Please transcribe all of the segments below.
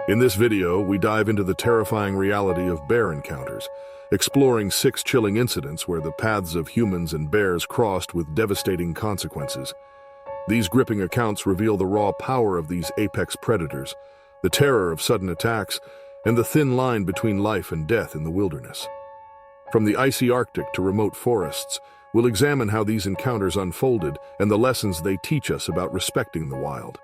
In this video, we dive into the terrifying reality of bear encounters, exploring 6 chilling incidents where the paths of humans and bears crossed with devastating consequences. These gripping accounts reveal the raw power of these apex predators, the terror of sudden attacks, and the thin line between life and death in the wilderness. From the icy Arctic to remote forests, we'll examine how these encounters unfolded and the lessons they teach us about respecting the wild.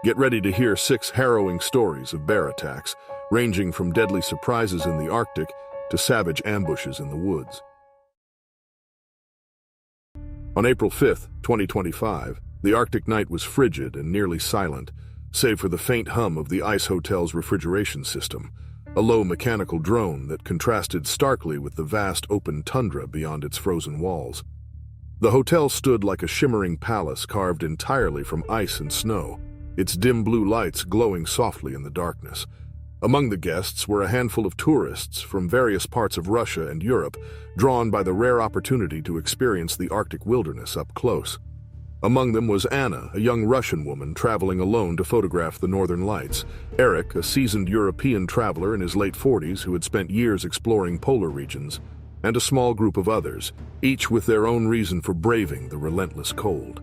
Get ready to hear 6 harrowing stories of bear attacks, ranging from deadly surprises in the Arctic to savage ambushes in the woods. On April 5, 2025, the Arctic night was frigid and nearly silent, save for the faint hum of the ice hotel's refrigeration system, a low mechanical drone that contrasted starkly with the vast open tundra beyond its frozen walls. The hotel stood like a shimmering palace carved entirely from ice and snow, its dim blue lights glowing softly in the darkness. Among the guests were a handful of tourists from various parts of Russia and Europe, drawn by the rare opportunity to experience the Arctic wilderness up close. Among them was Anna, a young Russian woman traveling alone to photograph the northern lights, Eric, a seasoned European traveler in his late 40s who had spent years exploring polar regions, and a small group of others, each with their own reason for braving the relentless cold.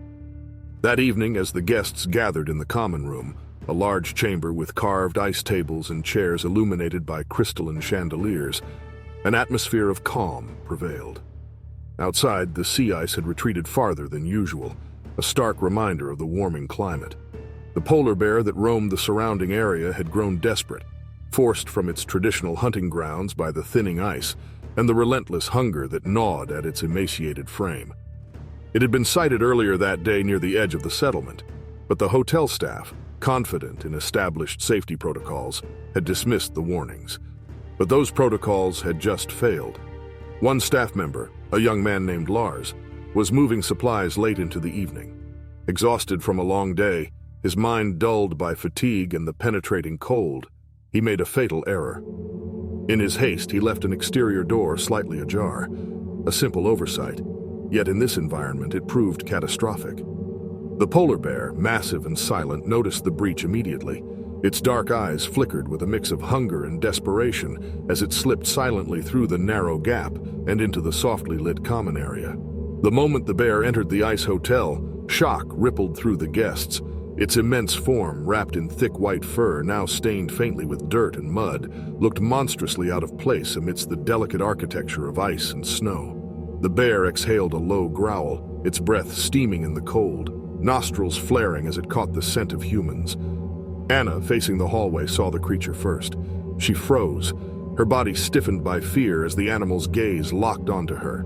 That evening, as the guests gathered in the common room, a large chamber with carved ice tables and chairs illuminated by crystalline chandeliers, an atmosphere of calm prevailed. Outside, the sea ice had retreated farther than usual, a stark reminder of the warming climate. The polar bear that roamed the surrounding area had grown desperate, forced from its traditional hunting grounds by the thinning ice and the relentless hunger that gnawed at its emaciated frame. It had been sighted earlier that day near the edge of the settlement, but the hotel staff, confident in established safety protocols, had dismissed the warnings. But those protocols had just failed. One staff member, a young man named Lars, was moving supplies late into the evening. Exhausted from a long day, his mind dulled by fatigue and the penetrating cold, he made a fatal error. In his haste, he left an exterior door slightly ajar, a simple oversight. Yet in this environment, it proved catastrophic. The polar bear, massive and silent, noticed the breach immediately. Its dark eyes flickered with a mix of hunger and desperation as it slipped silently through the narrow gap and into the softly lit common area. The moment the bear entered the ice hotel, shock rippled through the guests. Its immense form, wrapped in thick white fur, now stained faintly with dirt and mud, looked monstrously out of place amidst the delicate architecture of ice and snow. The bear exhaled a low growl, its breath steaming in the cold, nostrils flaring as it caught the scent of humans. Anna, facing the hallway, saw the creature first. She froze, her body stiffened by fear as the animal's gaze locked onto her.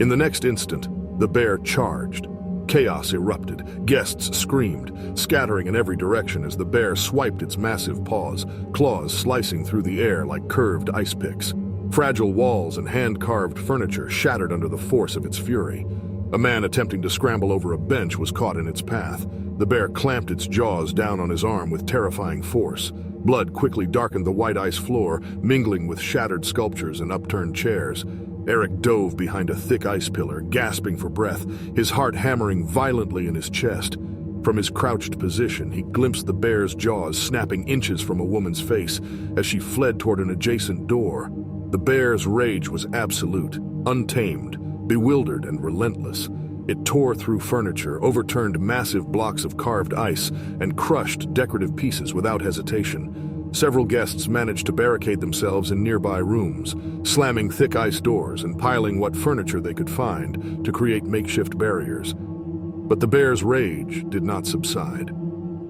In the next instant, the bear charged. Chaos erupted. Guests screamed, scattering in every direction as the bear swiped its massive paws, claws slicing through the air like curved ice picks. Fragile walls and hand-carved furniture shattered under the force of its fury. A man attempting to scramble over a bench was caught in its path. The bear clamped its jaws down on his arm with terrifying force. Blood quickly darkened the white ice floor, mingling with shattered sculptures and upturned chairs. Eric dove behind a thick ice pillar, gasping for breath, his heart hammering violently in his chest. From his crouched position, he glimpsed the bear's jaws snapping inches from a woman's face as she fled toward an adjacent door. The bear's rage was absolute, untamed, bewildered and relentless. It tore through furniture, overturned massive blocks of carved ice, and crushed decorative pieces without hesitation. Several guests managed to barricade themselves in nearby rooms, slamming thick ice doors and piling what furniture they could find to create makeshift barriers. But the bear's rage did not subside.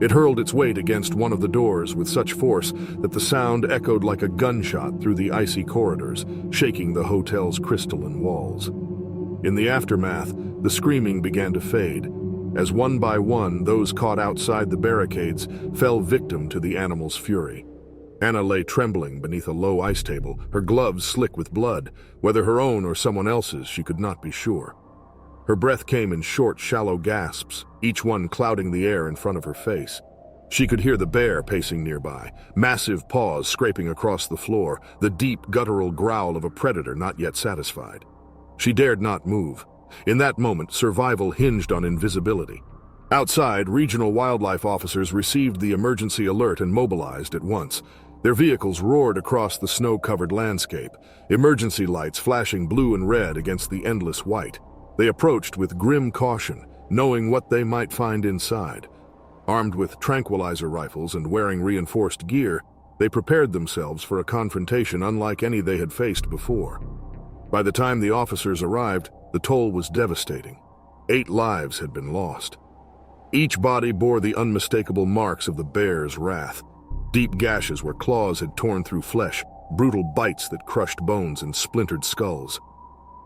It hurled its weight against one of the doors with such force that the sound echoed like a gunshot through the icy corridors, shaking the hotel's crystalline walls. In the aftermath, the screaming began to fade, as one by one those caught outside the barricades fell victim to the animal's fury. Anna lay trembling beneath a low ice table, her gloves slick with blood. Whether her own or someone else's, she could not be sure. Her breath came in short, shallow gasps, each one clouding the air in front of her face. She could hear the bear pacing nearby, massive paws scraping across the floor, the deep, guttural growl of a predator not yet satisfied. She dared not move. In that moment, survival hinged on invisibility. Outside, regional wildlife officers received the emergency alert and mobilized at once. Their vehicles roared across the snow-covered landscape, emergency lights flashing blue and red against the endless white. They approached with grim caution, knowing what they might find inside. Armed with tranquilizer rifles and wearing reinforced gear, they prepared themselves for a confrontation unlike any they had faced before. By the time the officers arrived, the toll was devastating. 8 lives had been lost. Each body bore the unmistakable marks of the bear's wrath. Deep gashes where claws had torn through flesh, brutal bites that crushed bones and splintered skulls.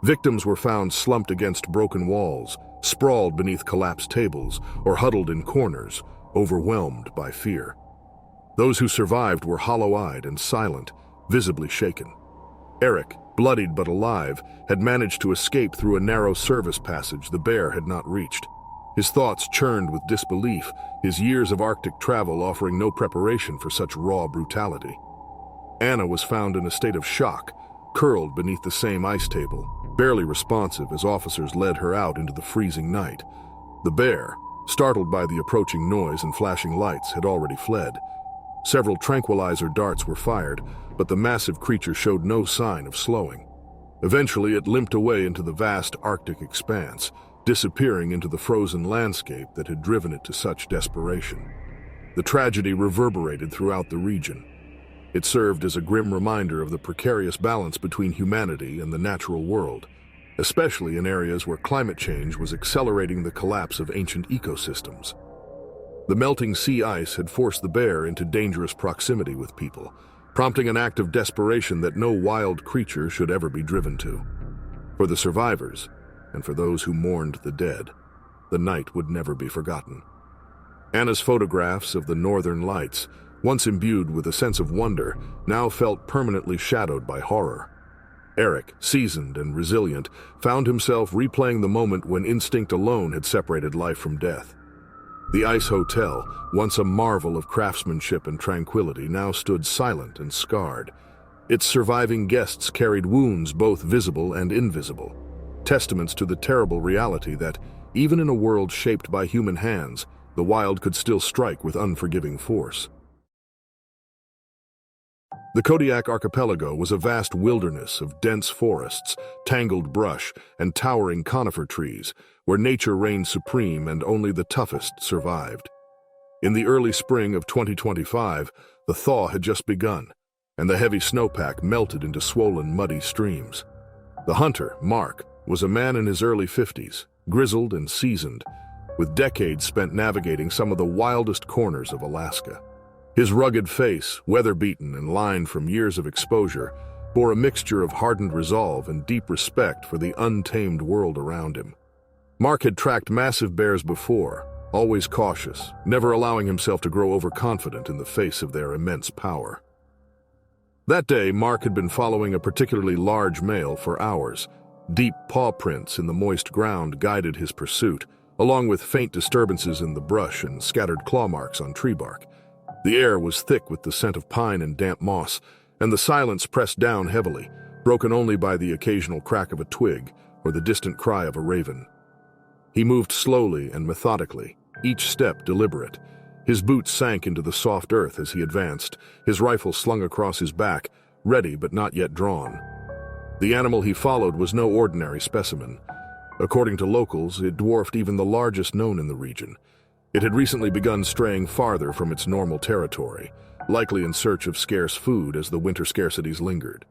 Victims were found slumped against broken walls, sprawled beneath collapsed tables, or huddled in corners, overwhelmed by fear. Those who survived were hollow-eyed and silent, visibly shaken. Eric, bloodied but alive, had managed to escape through a narrow service passage the bear had not reached. His thoughts churned with disbelief, his years of Arctic travel offering no preparation for such raw brutality. Anna was found in a state of shock, curled beneath the same ice table, barely responsive as officers led her out into the freezing night. The bear, startled by the approaching noise and flashing lights, had already fled. Several tranquilizer darts were fired, but the massive creature showed no sign of slowing. Eventually, it limped away into the vast Arctic expanse, disappearing into the frozen landscape that had driven it to such desperation. The tragedy reverberated throughout the region. It served as a grim reminder of the precarious balance between humanity and the natural world, especially in areas where climate change was accelerating the collapse of ancient ecosystems. The melting sea ice had forced the bear into dangerous proximity with people, prompting an act of desperation that no wild creature should ever be driven to. For the survivors, and for those who mourned the dead, the night would never be forgotten. Anna's photographs of the northern lights, once imbued with a sense of wonder, now felt permanently shadowed by horror. Eric, seasoned and resilient, found himself replaying the moment when instinct alone had separated life from death. The Ice Hotel, once a marvel of craftsmanship and tranquility, now stood silent and scarred. Its surviving guests carried wounds both visible and invisible, testaments to the terrible reality that, even in a world shaped by human hands, the wild could still strike with unforgiving force. The Kodiak Archipelago was a vast wilderness of dense forests, tangled brush, and towering conifer trees, where nature reigned supreme and only the toughest survived. In the early spring of 2025, the thaw had just begun, and the heavy snowpack melted into swollen, muddy streams. The hunter, Mark, was a man in his early 50s, grizzled and seasoned, with decades spent navigating some of the wildest corners of Alaska. His rugged face, weather-beaten and lined from years of exposure, bore a mixture of hardened resolve and deep respect for the untamed world around him. Mark had tracked massive bears before, always cautious, never allowing himself to grow overconfident in the face of their immense power. That day, Mark had been following a particularly large male for hours. Deep paw prints in the moist ground guided his pursuit, along with faint disturbances in the brush and scattered claw marks on tree bark. The air was thick with the scent of pine and damp moss, and the silence pressed down heavily, broken only by the occasional crack of a twig or the distant cry of a raven. He moved slowly and methodically, each step deliberate. His boots sank into the soft earth as he advanced, his rifle slung across his back, ready but not yet drawn. The animal he followed was no ordinary specimen. According to locals, it dwarfed even the largest known in the region. It had recently begun straying farther from its normal territory, likely in search of scarce food as the winter scarcities lingered.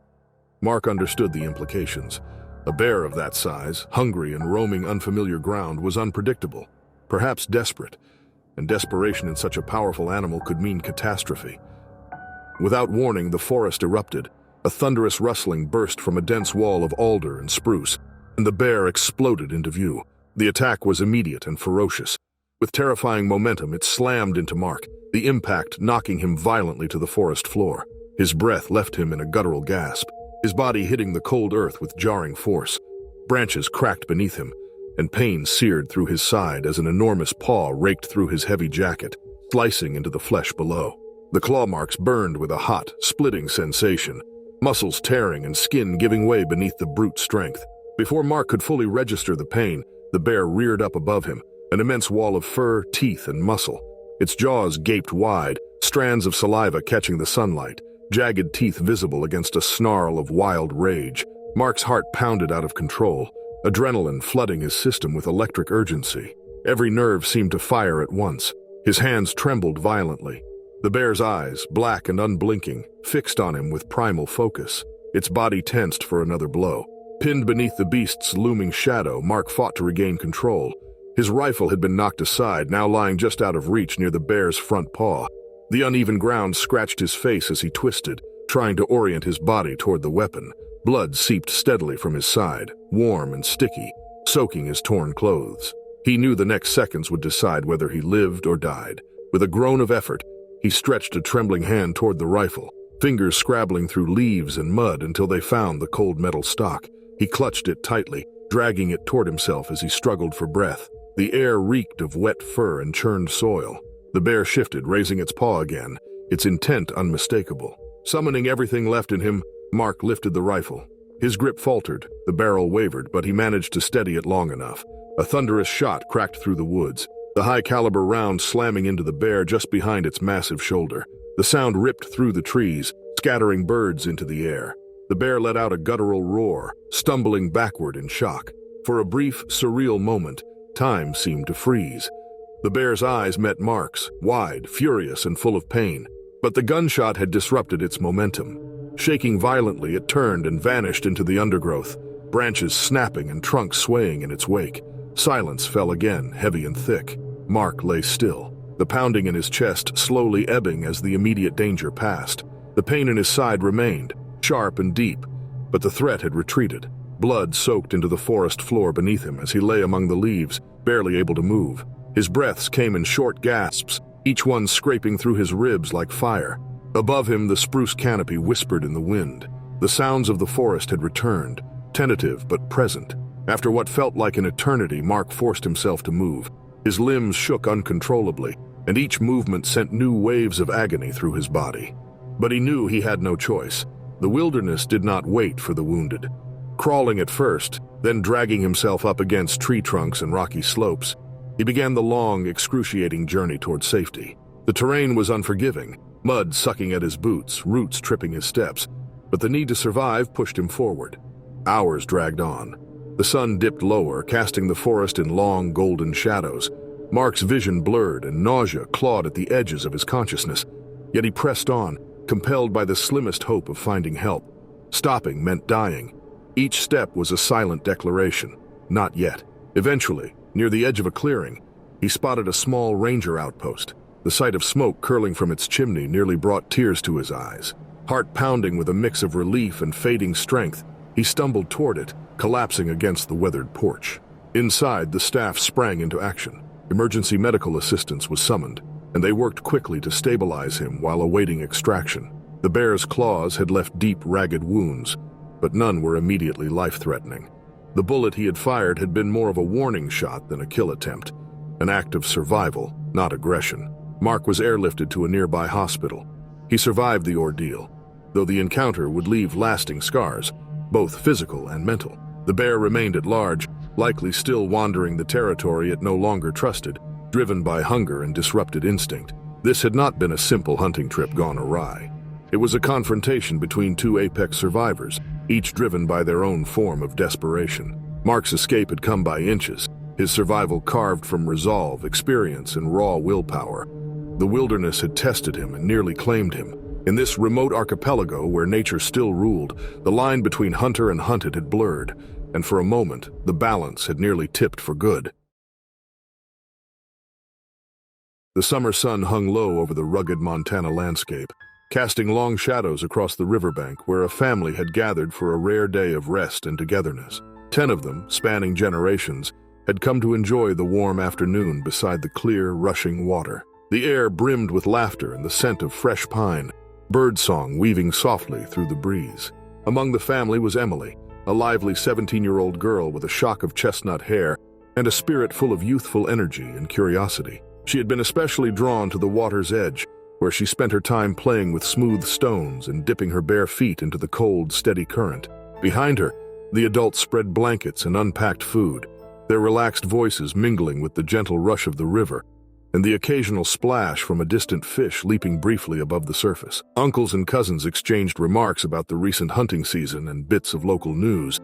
Mark understood the implications. A bear of that size, hungry and roaming unfamiliar ground, was unpredictable, perhaps desperate, and desperation in such a powerful animal could mean catastrophe. Without warning, the forest erupted. A thunderous rustling burst from a dense wall of alder and spruce, and the bear exploded into view. The attack was immediate and ferocious. With terrifying momentum, it slammed into Mark, the impact knocking him violently to the forest floor. His breath left him in a guttural gasp, his body hitting the cold earth with jarring force. Branches cracked beneath him, and pain seared through his side as an enormous paw raked through his heavy jacket, slicing into the flesh below. The claw marks burned with a hot, splitting sensation, muscles tearing and skin giving way beneath the brute strength. Before Mark could fully register the pain, the bear reared up above him, an immense wall of fur, teeth, and muscle. Its jaws gaped wide, strands of saliva catching the sunlight, jagged teeth visible against a snarl of wild rage. Mark's heart pounded out of control, adrenaline flooding his system with electric urgency. Every nerve seemed to fire at once. His hands trembled violently. The bear's eyes, black and unblinking, fixed on him with primal focus. Its body tensed for another blow. Pinned beneath the beast's looming shadow, Mark fought to regain control. His rifle had been knocked aside, now lying just out of reach near the bear's front paw. The uneven ground scratched his face as he twisted, trying to orient his body toward the weapon. Blood seeped steadily from his side, warm and sticky, soaking his torn clothes. He knew the next seconds would decide whether he lived or died. With a groan of effort, he stretched a trembling hand toward the rifle, fingers scrabbling through leaves and mud until they found the cold metal stock. He clutched it tightly, dragging it toward himself as he struggled for breath. The air reeked of wet fur and churned soil. The bear shifted, raising its paw again, its intent unmistakable. Summoning everything left in him, Mark lifted the rifle. His grip faltered, the barrel wavered, but he managed to steady it long enough. A thunderous shot cracked through the woods, the high-caliber round slamming into the bear just behind its massive shoulder. The sound ripped through the trees, scattering birds into the air. The bear let out a guttural roar, stumbling backward in shock. For a brief, surreal moment, time seemed to freeze. The bear's eyes met Mark's, wide, furious, and full of pain. But the gunshot had disrupted its momentum. Shaking violently, it turned and vanished into the undergrowth, branches snapping and trunks swaying in its wake. Silence fell again, heavy and thick. Mark lay still, the pounding in his chest slowly ebbing as the immediate danger passed. The pain in his side remained, sharp and deep, but the threat had retreated. Blood soaked into the forest floor beneath him as he lay among the leaves, barely able to move. His breaths came in short gasps, each one scraping through his ribs like fire. Above him, the spruce canopy whispered in the wind. The sounds of the forest had returned, tentative but present. After what felt like an eternity, Mark forced himself to move. His limbs shook uncontrollably, and each movement sent new waves of agony through his body. But he knew he had no choice. The wilderness did not wait for the wounded. Crawling at first, then dragging himself up against tree trunks and rocky slopes, he began the long, excruciating journey toward safety. The terrain was unforgiving, mud sucking at his boots, roots tripping his steps, but the need to survive pushed him forward. Hours dragged on. The sun dipped lower, casting the forest in long, golden shadows. Mark's vision blurred and nausea clawed at the edges of his consciousness. Yet he pressed on, compelled by the slimmest hope of finding help. Stopping meant dying. Each step was a silent declaration. Not yet. Eventually, near the edge of a clearing, he spotted a small ranger outpost. The sight of smoke curling from its chimney nearly brought tears to his eyes. Heart pounding with a mix of relief and fading strength, he stumbled toward it, collapsing against the weathered porch. Inside, the staff sprang into action. Emergency medical assistance was summoned, and they worked quickly to stabilize him while awaiting extraction. The bear's claws had left deep, ragged wounds, but none were immediately life-threatening. The bullet he had fired had been more of a warning shot than a kill attempt, an act of survival, not aggression. Mark was airlifted to a nearby hospital. He survived the ordeal, though the encounter would leave lasting scars, both physical and mental. The bear remained at large, likely still wandering the territory it no longer trusted, driven by hunger and disrupted instinct. This had not been a simple hunting trip gone awry. It was a confrontation between two apex survivors, each driven by their own form of desperation. Mark's escape had come by inches, his survival carved from resolve, experience, and raw willpower. The wilderness had tested him and nearly claimed him. In this remote archipelago where nature still ruled, the line between hunter and hunted had blurred, and for a moment, the balance had nearly tipped for good. The summer sun hung low over the rugged Montana landscape, casting long shadows across the riverbank where a family had gathered for a rare day of rest and togetherness. 10 of them, spanning generations, had come to enjoy the warm afternoon beside the clear, rushing water. The air brimmed with laughter and the scent of fresh pine, birdsong weaving softly through the breeze. Among the family was Emily, a lively 17-year-old girl with a shock of chestnut hair and a spirit full of youthful energy and curiosity. She had been especially drawn to the water's edge, where she spent her time playing with smooth stones and dipping her bare feet into the cold, steady current. Behind her, the adults spread blankets and unpacked food, their relaxed voices mingling with the gentle rush of the river and the occasional splash from a distant fish leaping briefly above the surface. Uncles and cousins exchanged remarks about the recent hunting season and bits of local news,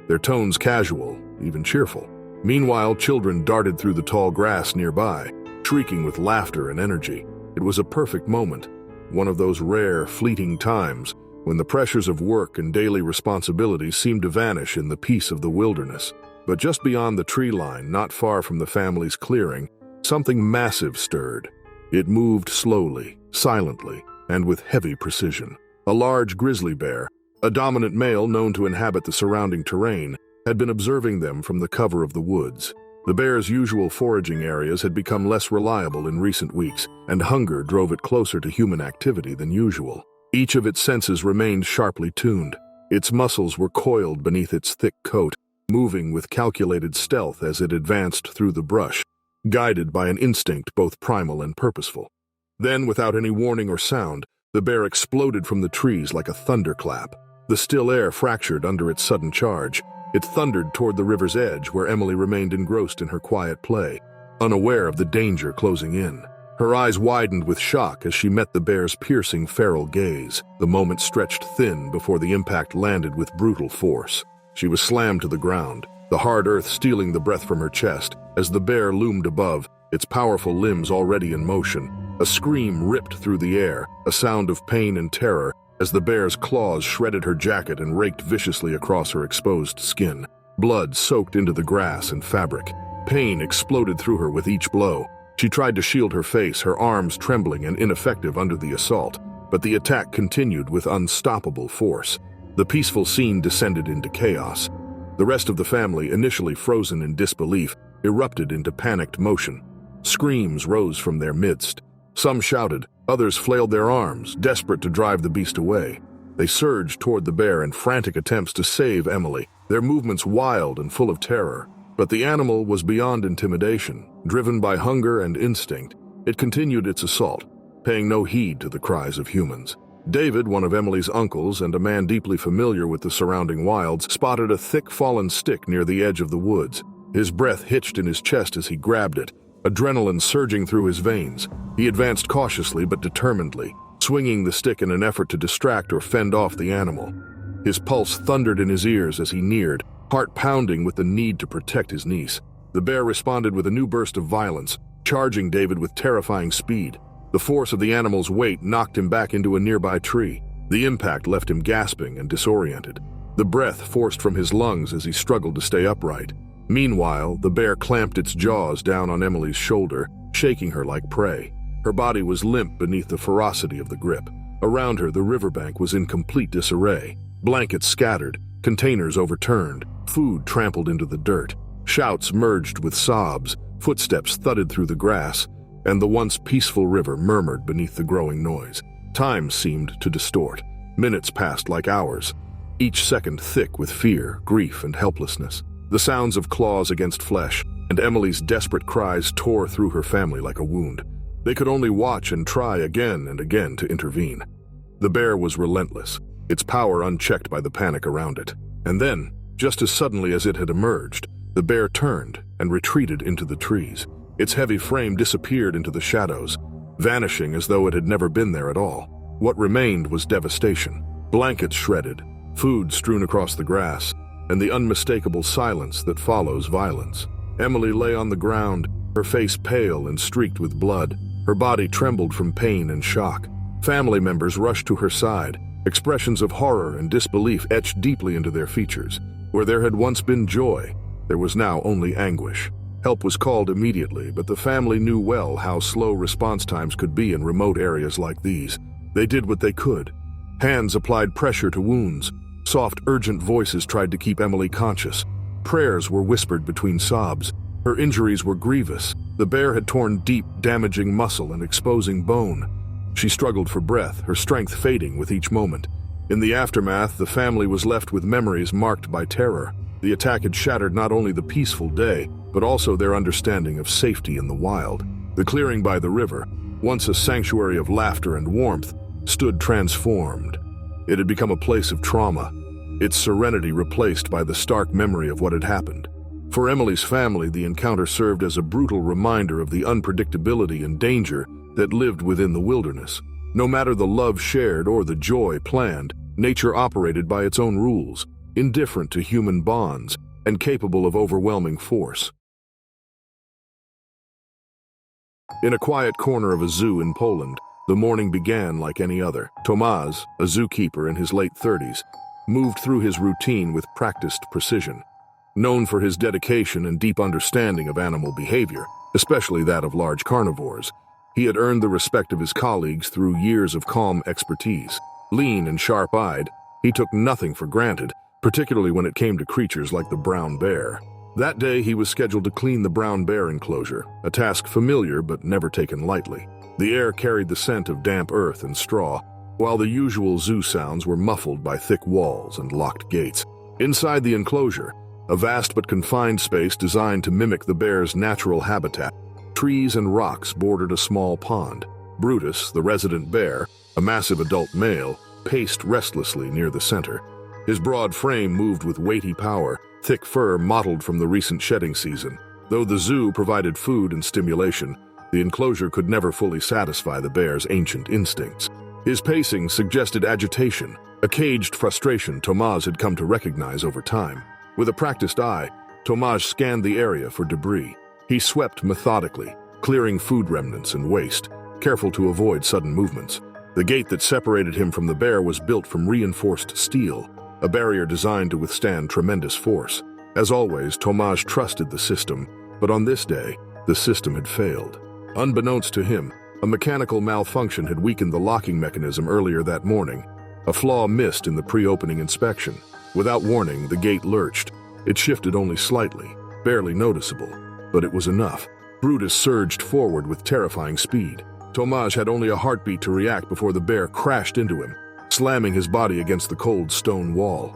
their tones casual, even cheerful. Meanwhile, children darted through the tall grass nearby, shrieking with laughter and energy. It was a perfect moment, one of those rare, fleeting times when the pressures of work and daily responsibilities seemed to vanish in the peace of the wilderness. But just beyond the tree line, not far from the family's clearing, something massive stirred. It moved slowly, silently, and with heavy precision. A large grizzly bear, a dominant male known to inhabit the surrounding terrain, had been observing them from the cover of the woods. The bear's usual foraging areas had become less reliable in recent weeks, and hunger drove it closer to human activity than usual. Each of its senses remained sharply tuned. Its muscles were coiled beneath its thick coat, moving with calculated stealth as it advanced through the brush, guided by an instinct both primal and purposeful. Then, without any warning or sound, the bear exploded from the trees like a thunderclap. The still air fractured under its sudden charge. It thundered toward the river's edge, where Emily remained engrossed in her quiet play, unaware of the danger closing in. Her eyes widened with shock as she met the bear's piercing feral gaze. The moment stretched thin before the impact landed with brutal force. She was slammed to the ground, the hard earth stealing the breath from her chest. As the bear loomed above, its powerful limbs already in motion, a scream ripped through the air, a sound of pain and terror, as the bear's claws shredded her jacket and raked viciously across her exposed skin. Blood soaked into the grass and fabric. Pain exploded through her with each blow. She tried to shield her face, her arms trembling and ineffective under the assault, but the attack continued with unstoppable force. The peaceful scene descended into chaos. The rest of the family, initially frozen in disbelief, erupted into panicked motion. Screams rose from their midst. Some shouted, others flailed their arms, desperate to drive the beast away. They surged toward the bear in frantic attempts to save Emily, their movements wild and full of terror. But the animal was beyond intimidation. Driven by hunger and instinct, it continued its assault, paying no heed to the cries of humans. David, one of Emily's uncles and a man deeply familiar with the surrounding wilds, spotted a thick fallen stick near the edge of the woods. His breath hitched in his chest as he grabbed it, adrenaline surging through his veins. He advanced cautiously but determinedly, swinging the stick in an effort to distract or fend off the animal. His pulse thundered in his ears as he neared, heart pounding with the need to protect his niece. The bear responded with a new burst of violence, charging David with terrifying speed. The force of the animal's weight knocked him back into a nearby tree. The impact left him gasping and disoriented, the breath forced from his lungs as he struggled to stay upright. Meanwhile, the bear clamped its jaws down on Emily's shoulder, shaking her like prey. Her body was limp beneath the ferocity of the grip. Around her, the riverbank was in complete disarray. Blankets scattered, containers overturned, food trampled into the dirt. Shouts merged with sobs, footsteps thudded through the grass, and the once peaceful river murmured beneath the growing noise. Time seemed to distort. Minutes passed like hours, each second thick with fear, grief, and helplessness. The sounds of claws against flesh and Emily's desperate cries tore through her family like a wound. They could only watch and try again and again to intervene. The bear was relentless, its power unchecked by the panic around it. And then, just as suddenly as it had emerged, the bear turned and retreated into the trees. Its heavy frame disappeared into the shadows, vanishing as though it had never been there at all. What remained was devastation. Blankets shredded, food strewn across the grass, and the unmistakable silence that follows violence. Emily lay on the ground, her face pale and streaked with blood. Her body trembled from pain and shock. Family members rushed to her side, expressions of horror and disbelief etched deeply into their features. Where there had once been joy, there was now only anguish. Help was called immediately, but the family knew well how slow response times could be in remote areas like these. They did what they could. Hands applied pressure to wounds. Soft, urgent voices tried to keep Emily conscious. Prayers were whispered between sobs. Her injuries were grievous. The bear had torn deep, damaging muscle and exposing bone. She struggled for breath, her strength fading with each moment. In the aftermath, the family was left with memories marked by terror. The attack had shattered not only the peaceful day, but also their understanding of safety in the wild. The clearing by the river, once a sanctuary of laughter and warmth, stood transformed. It had become a place of trauma, its serenity replaced by the stark memory of what had happened. For Emily's family, the encounter served as a brutal reminder of the unpredictability and danger that lived within the wilderness. No matter the love shared or the joy planned, nature operated by its own rules, indifferent to human bonds and capable of overwhelming force. In a quiet corner of a zoo in Poland, the morning began like any other. Tomasz, a zookeeper in his late 30s, moved through his routine with practiced precision. Known for his dedication and deep understanding of animal behavior, especially that of large carnivores, he had earned the respect of his colleagues through years of calm expertise. Lean and sharp-eyed, he took nothing for granted, particularly when it came to creatures like the brown bear. That day, he was scheduled to clean the brown bear enclosure, a task familiar but never taken lightly. The air carried the scent of damp earth and straw, while the usual zoo sounds were muffled by thick walls and locked gates. Inside the enclosure, a vast but confined space designed to mimic the bear's natural habitat, trees and rocks bordered a small pond. Brutus, the resident bear, a massive adult male, paced restlessly near the center. His broad frame moved with weighty power, thick fur mottled from the recent shedding season. Though the zoo provided food and stimulation, the enclosure could never fully satisfy the bear's ancient instincts. His pacing suggested agitation, a caged frustration Tomasz had come to recognize over time. With a practiced eye, Tomasz scanned the area for debris. He swept methodically, clearing food remnants and waste, careful to avoid sudden movements. The gate that separated him from the bear was built from reinforced steel, a barrier designed to withstand tremendous force. As always, Tomasz trusted the system, but on this day, the system had failed. Unbeknownst to him, a mechanical malfunction had weakened the locking mechanism earlier that morning, a flaw missed in the pre-opening inspection. Without warning, the gate lurched. It shifted only slightly, barely noticeable, but it was enough. Brutus surged forward with terrifying speed. Tomasz had only a heartbeat to react before the bear crashed into him, slamming his body against the cold stone wall.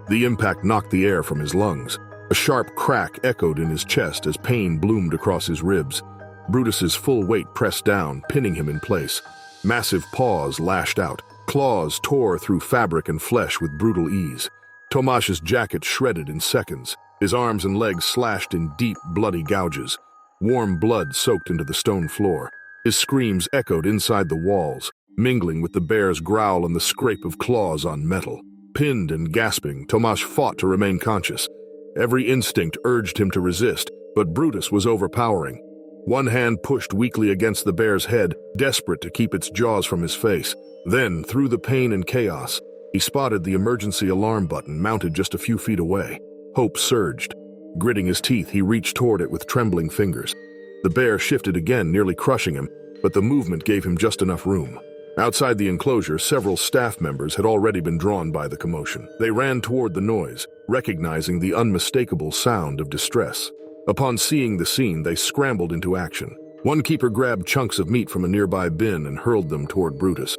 The impact knocked the air from his lungs. A sharp crack echoed in his chest as pain bloomed across his ribs. Brutus's full weight pressed down, pinning him in place. Massive paws lashed out. Claws tore through fabric and flesh with brutal ease. Tomasz's jacket shredded in seconds. His arms and legs slashed in deep, bloody gouges. Warm blood soaked into the stone floor. His screams echoed inside the walls, mingling with the bear's growl and the scrape of claws on metal. Pinned and gasping, Tomasz fought to remain conscious. Every instinct urged him to resist, but Brutus was overpowering. One hand pushed weakly against the bear's head, desperate to keep its jaws from his face. Then, through the pain and chaos, he spotted the emergency alarm button mounted just a few feet away. Hope surged. Gritting his teeth, he reached toward it with trembling fingers. The bear shifted again, nearly crushing him, but the movement gave him just enough room. Outside the enclosure, several staff members had already been drawn by the commotion. They ran toward the noise, recognizing the unmistakable sound of distress. Upon seeing the scene, they scrambled into action. One keeper grabbed chunks of meat from a nearby bin and hurled them toward Brutus.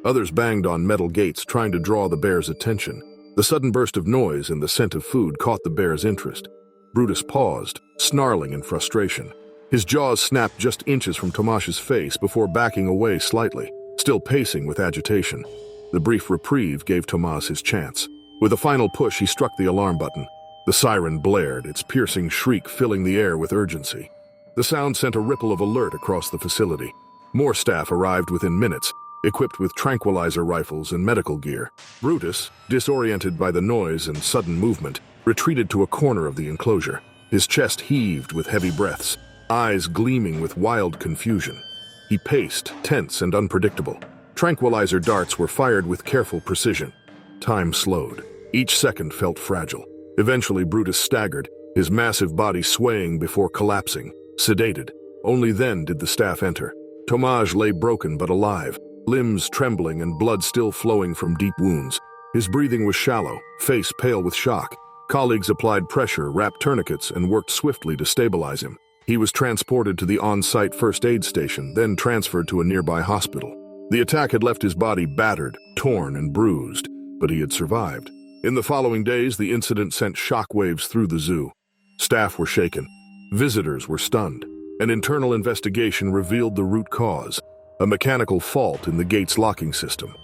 Others banged on metal gates, trying to draw the bear's attention. The sudden burst of noise and the scent of food caught the bear's interest. Brutus paused, snarling in frustration. His jaws snapped just inches from Tomasz's face before backing away slightly, still pacing with agitation. The brief reprieve gave Tomasz his chance. With a final push, he struck the alarm button. The siren blared, its piercing shriek filling the air with urgency. The sound sent a ripple of alert across the facility. More staff arrived within minutes, equipped with tranquilizer rifles and medical gear. Brutus, disoriented by the noise and sudden movement, retreated to a corner of the enclosure. His chest heaved with heavy breaths, eyes gleaming with wild confusion. He paced, tense and unpredictable. Tranquilizer darts were fired with careful precision. Time slowed. Each second felt fragile. Eventually, Brutus staggered, his massive body swaying before collapsing, sedated. Only then did the staff enter. Tomasz lay broken but alive, limbs trembling and blood still flowing from deep wounds. His breathing was shallow, face pale with shock. Colleagues applied pressure, wrapped tourniquets, and worked swiftly to stabilize him. He was transported to the on-site first aid station, then transferred to a nearby hospital. The attack had left his body battered, torn, and bruised, but he had survived. In the following days, the incident sent shockwaves through the zoo. Staff were shaken. Visitors were stunned. An internal investigation revealed the root cause, a mechanical fault in the gate's locking system.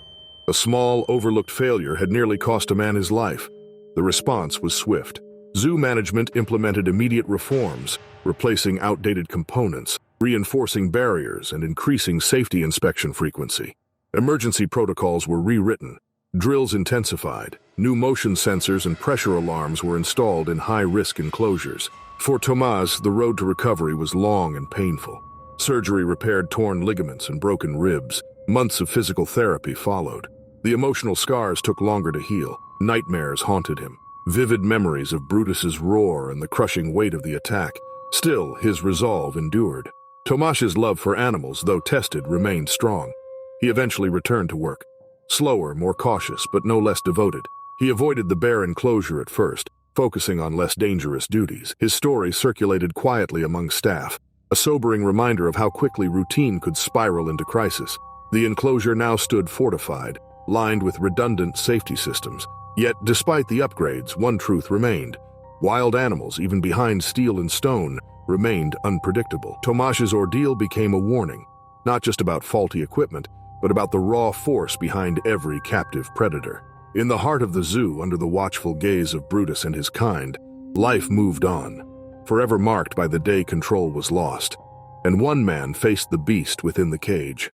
A small, overlooked failure had nearly cost a man his life. The response was swift. Zoo management implemented immediate reforms, replacing outdated components, reinforcing barriers, and increasing safety inspection frequency. Emergency protocols were rewritten, drills intensified, new motion sensors and pressure alarms were installed in high-risk enclosures. For Tomas, the road to recovery was long and painful. Surgery repaired torn ligaments and broken ribs. Months of physical therapy followed. The emotional scars took longer to heal. Nightmares haunted him. Vivid memories of Brutus's roar and the crushing weight of the attack. Still, his resolve endured. Tomas's love for animals, though tested, remained strong. He eventually returned to work. Slower, more cautious, but no less devoted. He avoided the bear enclosure at first, focusing on less dangerous duties. His story circulated quietly among staff, a sobering reminder of how quickly routine could spiral into crisis. The enclosure now stood fortified, lined with redundant safety systems. Yet, despite the upgrades, one truth remained. Wild animals, even behind steel and stone, remained unpredictable. Tomas's ordeal became a warning, not just about faulty equipment, but about the raw force behind every captive predator. In the heart of the zoo, under the watchful gaze of Brutus and his kind, life moved on, forever marked by the day control was lost, and one man faced the beast within the cage.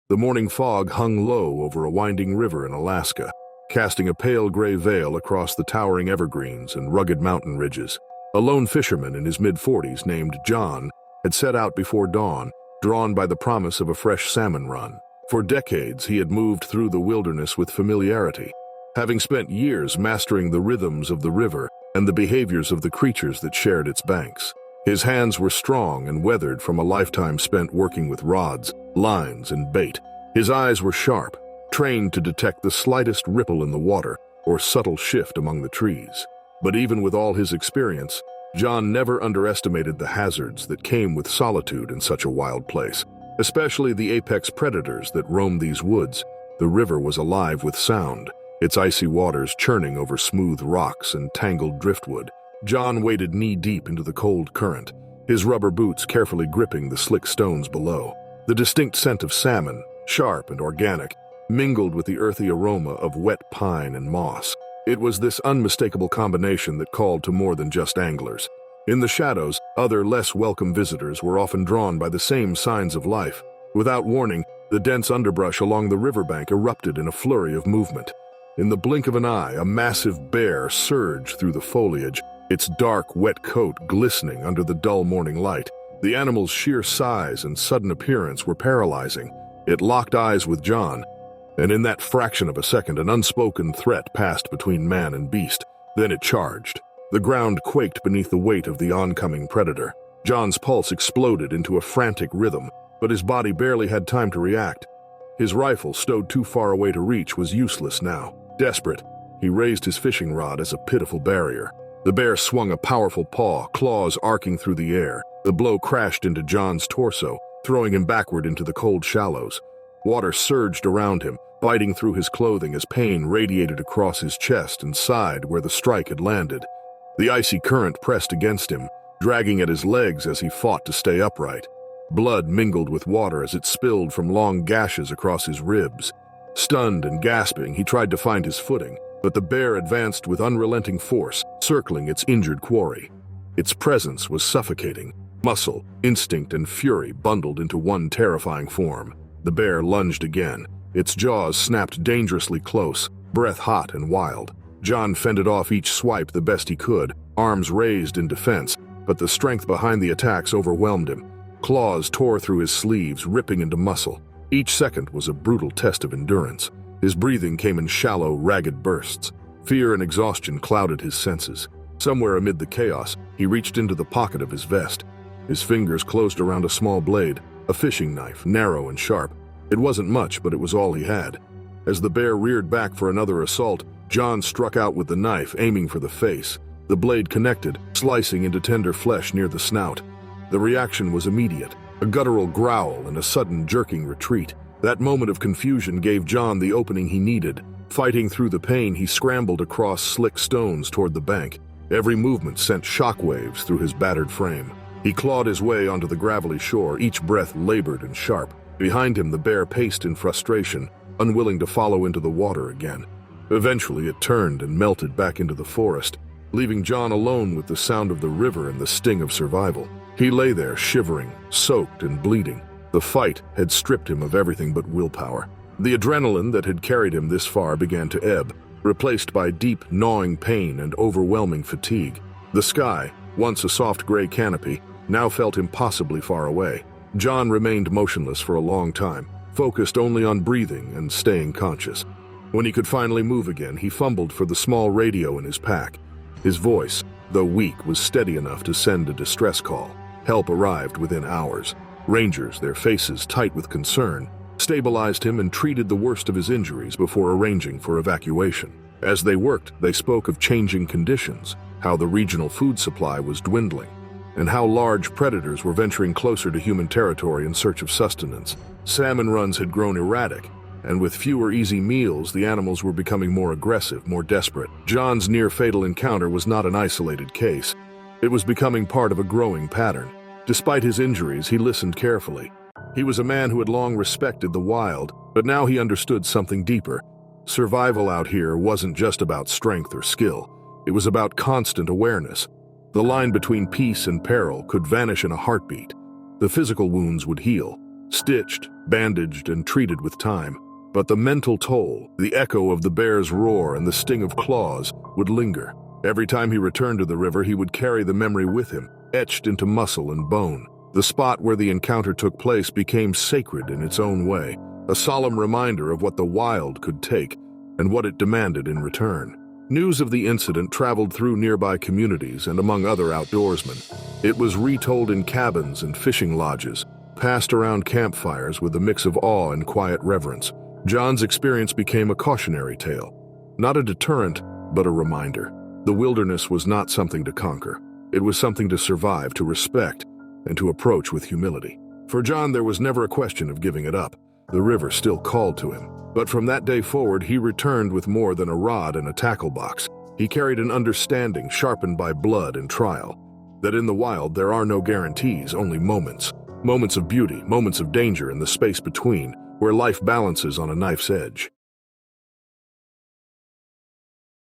The morning fog hung low over a winding river in Alaska, casting a pale gray veil across the towering evergreens and rugged mountain ridges. A lone fisherman in his mid-40s named John had set out before dawn, drawn by the promise of a fresh salmon run. For decades, he had moved through the wilderness with familiarity, having spent years mastering the rhythms of the river and the behaviors of the creatures that shared its banks. His hands were strong and weathered from a lifetime spent working with rods, lines, and bait. His eyes were sharp, trained to detect the slightest ripple in the water or subtle shift among the trees. But even with all his experience, John never underestimated the hazards that came with solitude in such a wild place, especially the apex predators that roamed these woods. The river was alive with sound, its icy waters churning over smooth rocks and tangled driftwood. John waded knee-deep into the cold current, his rubber boots carefully gripping the slick stones below. The distinct scent of salmon, sharp and organic, mingled with the earthy aroma of wet pine and moss. It was this unmistakable combination that called to more than just anglers. In the shadows, other less welcome visitors were often drawn by the same signs of life. Without warning, the dense underbrush along the riverbank erupted in a flurry of movement. In the blink of an eye, a massive bear surged through the foliage, its dark, wet coat glistening under the dull morning light. The animal's sheer size and sudden appearance were paralyzing. It locked eyes with John, and in that fraction of a second, an unspoken threat passed between man and beast. Then it charged. The ground quaked beneath the weight of the oncoming predator. John's pulse exploded into a frantic rhythm, but his body barely had time to react. His rifle, stowed too far away to reach, was useless now. Desperate, he raised his fishing rod as a pitiful barrier. The bear swung a powerful paw, claws arcing through the air. The blow crashed into John's torso, throwing him backward into the cold shallows. Water surged around him, biting through his clothing as pain radiated across his chest and side where the strike had landed. The icy current pressed against him, dragging at his legs as he fought to stay upright. Blood mingled with water as it spilled from long gashes across his ribs. Stunned and gasping, he tried to find his footing, but the bear advanced with unrelenting force, circling its injured quarry. Its presence was suffocating. Muscle, instinct, and fury bundled into one terrifying form. The bear lunged again. Its jaws snapped dangerously close, breath hot and wild. John fended off each swipe the best he could, arms raised in defense, but the strength behind the attacks overwhelmed him. Claws tore through his sleeves, ripping into muscle. Each second was a brutal test of endurance. His breathing came in shallow, ragged bursts. Fear and exhaustion clouded his senses. Somewhere amid the chaos, he reached into the pocket of his vest. His fingers closed around a small blade, a fishing knife, narrow and sharp. It wasn't much, but it was all he had. As the bear reared back for another assault, John struck out with the knife, aiming for the face. The blade connected, slicing into tender flesh near the snout. The reaction was immediate, a guttural growl and a sudden jerking retreat. That moment of confusion gave John the opening he needed. Fighting through the pain, he scrambled across slick stones toward the bank. Every movement sent shockwaves through his battered frame. He clawed his way onto the gravelly shore, each breath labored and sharp. Behind him, the bear paced in frustration, unwilling to follow into the water again. Eventually, it turned and melted back into the forest, leaving John alone with the sound of the river and the sting of survival. He lay there, shivering, soaked and bleeding. The fight had stripped him of everything but willpower. The adrenaline that had carried him this far began to ebb, replaced by deep, gnawing pain and overwhelming fatigue. The sky, once a soft gray canopy, now felt impossibly far away. John remained motionless for a long time, focused only on breathing and staying conscious. When he could finally move again, he fumbled for the small radio in his pack. His voice, though weak, was steady enough to send a distress call. Help arrived within hours. Rangers, their faces tight with concern, stabilized him and treated the worst of his injuries before arranging for evacuation. As they worked, they spoke of changing conditions, how the regional food supply was dwindling, and how large predators were venturing closer to human territory in search of sustenance. Salmon runs had grown erratic, and with fewer easy meals, the animals were becoming more aggressive, more desperate. John's near-fatal encounter was not an isolated case. It was becoming part of a growing pattern. Despite his injuries, he listened carefully. He was a man who had long respected the wild, but now he understood something deeper. Survival out here wasn't just about strength or skill. It was about constant awareness. The line between peace and peril could vanish in a heartbeat. The physical wounds would heal, stitched, bandaged, and treated with time. But the mental toll, the echo of the bear's roar and the sting of claws, would linger. Every time he returned to the river, he would carry the memory with him, etched into muscle and bone. The spot where the encounter took place became sacred in its own way, a solemn reminder of what the wild could take and what it demanded in return. News of the incident traveled through nearby communities and among other outdoorsmen. It was retold in cabins and fishing lodges, passed around campfires with a mix of awe and quiet reverence. John's experience became a cautionary tale, not a deterrent, but a reminder. The wilderness was not something to conquer. It was something to survive, to respect, and to approach with humility. For John, there was never a question of giving it up. The river still called to him. But from that day forward, he returned with more than a rod and a tackle box. He carried an understanding sharpened by blood and trial, that in the wild there are no guarantees, only moments. Moments of beauty, moments of danger, and the space between, where life balances on a knife's edge.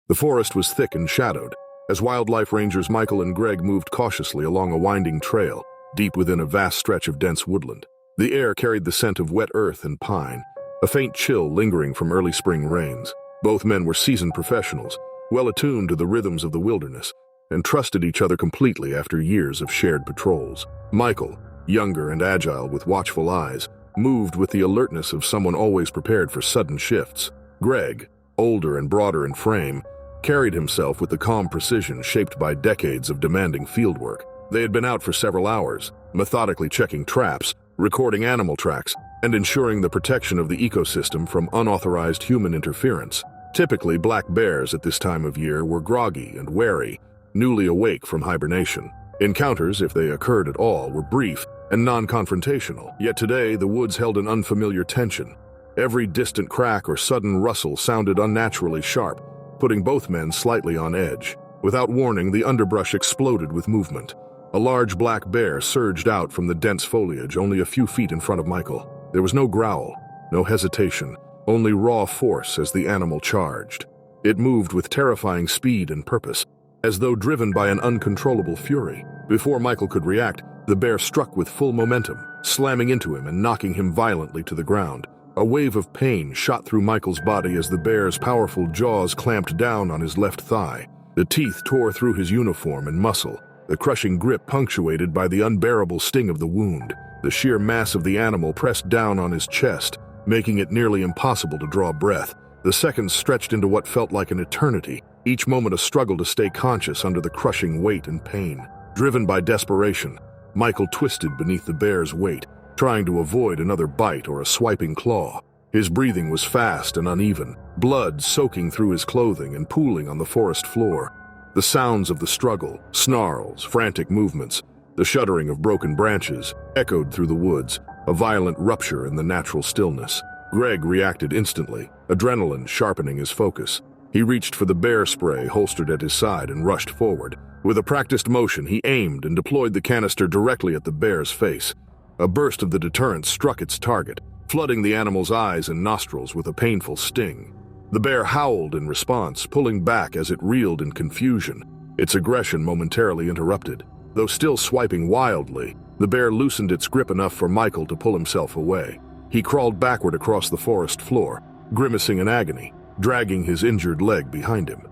The forest was thick and shadowed, as wildlife rangers Michael and Greg moved cautiously along a winding trail, deep within a vast stretch of dense woodland. The air carried the scent of wet earth and pine, a faint chill lingering from early spring rains. Both men were seasoned professionals, well attuned to the rhythms of the wilderness, and trusted each other completely after years of shared patrols. Michael, younger and agile with watchful eyes, moved with the alertness of someone always prepared for sudden shifts. Greg, older and broader in frame, carried himself with the calm precision shaped by decades of demanding fieldwork. They had been out for several hours, methodically checking traps, recording animal tracks, and ensuring the protection of the ecosystem from unauthorized human interference. Typically, black bears at this time of year were groggy and wary, newly awake from hibernation. Encounters, if they occurred at all, were brief and non-confrontational. Yet today, the woods held an unfamiliar tension. Every distant crack or sudden rustle sounded unnaturally sharp, putting both men slightly on edge. Without warning, the underbrush exploded with movement. A large black bear surged out from the dense foliage only a few feet in front of Michael. There was no growl, no hesitation, only raw force as the animal charged. It moved with terrifying speed and purpose, as though driven by an uncontrollable fury. Before Michael could react, the bear struck with full momentum, slamming into him and knocking him violently to the ground. A wave of pain shot through Michael's body as the bear's powerful jaws clamped down on his left thigh. The teeth tore through his uniform and muscle, the crushing grip punctuated by the unbearable sting of the wound. The sheer mass of the animal pressed down on his chest, making it nearly impossible to draw breath. The seconds stretched into what felt like an eternity, each moment a struggle to stay conscious under the crushing weight and pain. Driven by desperation, Michael twisted beneath the bear's weight, trying to avoid another bite or a swiping claw. His breathing was fast and uneven, blood soaking through his clothing and pooling on the forest floor. The sounds of the struggle, snarls, frantic movements, the shuddering of broken branches, echoed through the woods, a violent rupture in the natural stillness. Greg reacted instantly, adrenaline sharpening his focus. He reached for the bear spray holstered at his side and rushed forward. With a practiced motion, he aimed and deployed the canister directly at the bear's face. A burst of the deterrent struck its target, flooding the animal's eyes and nostrils with a painful sting. The bear howled in response, pulling back as it reeled in confusion, its aggression momentarily interrupted. Though still swiping wildly, the bear loosened its grip enough for Michael to pull himself away. He crawled backward across the forest floor, grimacing in agony, dragging his injured leg behind him.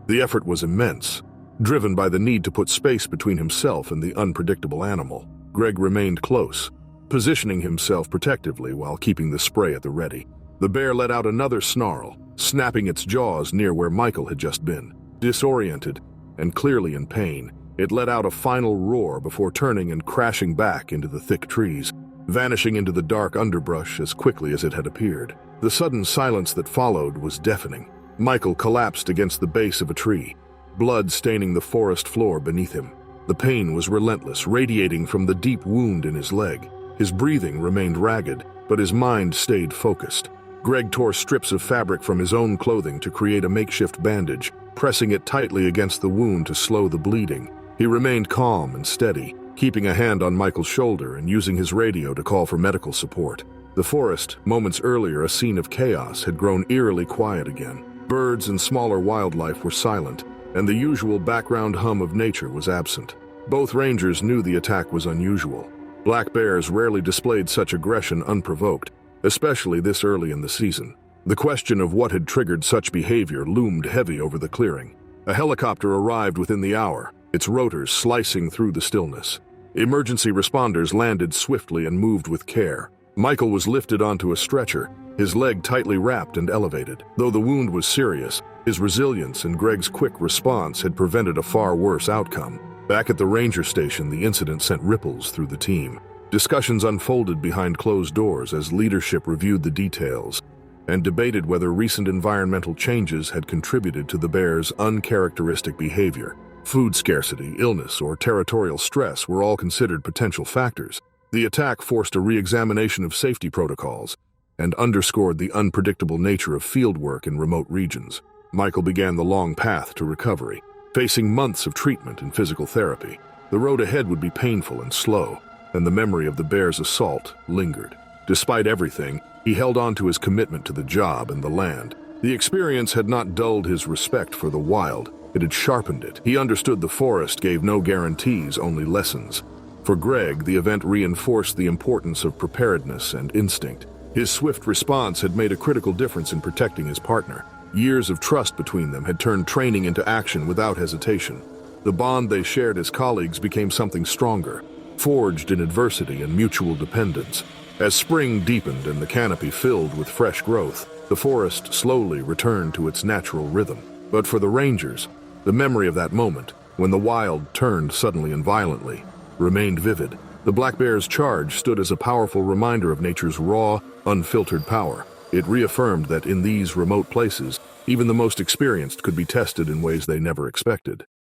The effort was immense, driven by the need to put space between himself and the unpredictable animal. Greg remained close, positioning himself protectively while keeping the spray at the ready. The bear let out another snarl, snapping its jaws near where Michael had just been. Disoriented and clearly in pain, it let out a final roar before turning and crashing back into the thick trees, vanishing into the dark underbrush as quickly as it had appeared. The sudden silence that followed was deafening. Michael collapsed against the base of a tree, blood staining the forest floor beneath him. The pain was relentless, radiating from the deep wound in his leg. His breathing remained ragged, but his mind stayed focused. Greg tore strips of fabric from his own clothing to create a makeshift bandage, pressing it tightly against the wound to slow the bleeding. He remained calm and steady, keeping a hand on Michael's shoulder and using his radio to call for medical support. The forest, moments earlier a scene of chaos, had grown eerily quiet again. Birds and smaller wildlife were silent, and the usual background hum of nature was absent. Both rangers knew the attack was unusual. Black bears rarely displayed such aggression unprovoked, especially this early in the season. The question of what had triggered such behavior loomed heavy over the clearing. A helicopter arrived within the hour, its rotors slicing through the stillness. Emergency responders landed swiftly and moved with care. Michael was lifted onto a stretcher, his leg tightly wrapped and elevated. Though the wound was serious, his resilience and Greg's quick response had prevented a far worse outcome. Back at the ranger station, the incident sent ripples through the team. Discussions unfolded behind closed doors as leadership reviewed the details and debated whether recent environmental changes had contributed to the bear's uncharacteristic behavior. Food scarcity, illness, or territorial stress were all considered potential factors. The attack forced a re-examination of safety protocols and underscored the unpredictable nature of fieldwork in remote regions. Michael began the long path to recovery, facing months of treatment and physical therapy. The road ahead would be painful and slow, and the memory of the bear's assault lingered. Despite everything, he held on to his commitment to the job and the land. The experience had not dulled his respect for the wild, it had sharpened it. He understood the forest gave no guarantees, only lessons. For Greg, the event reinforced the importance of preparedness and instinct. His swift response had made a critical difference in protecting his partner. Years of trust between them had turned training into action without hesitation. The bond they shared as colleagues became something stronger, forged in adversity and mutual dependence. As spring deepened and the canopy filled with fresh growth, the forest slowly returned to its natural rhythm. But for the rangers, the memory of that moment, when the wild turned suddenly and violently, remained vivid. The black bear's charge stood as a powerful reminder of nature's raw, unfiltered power. It reaffirmed that in these remote places, even the most experienced could be tested in ways they never expected.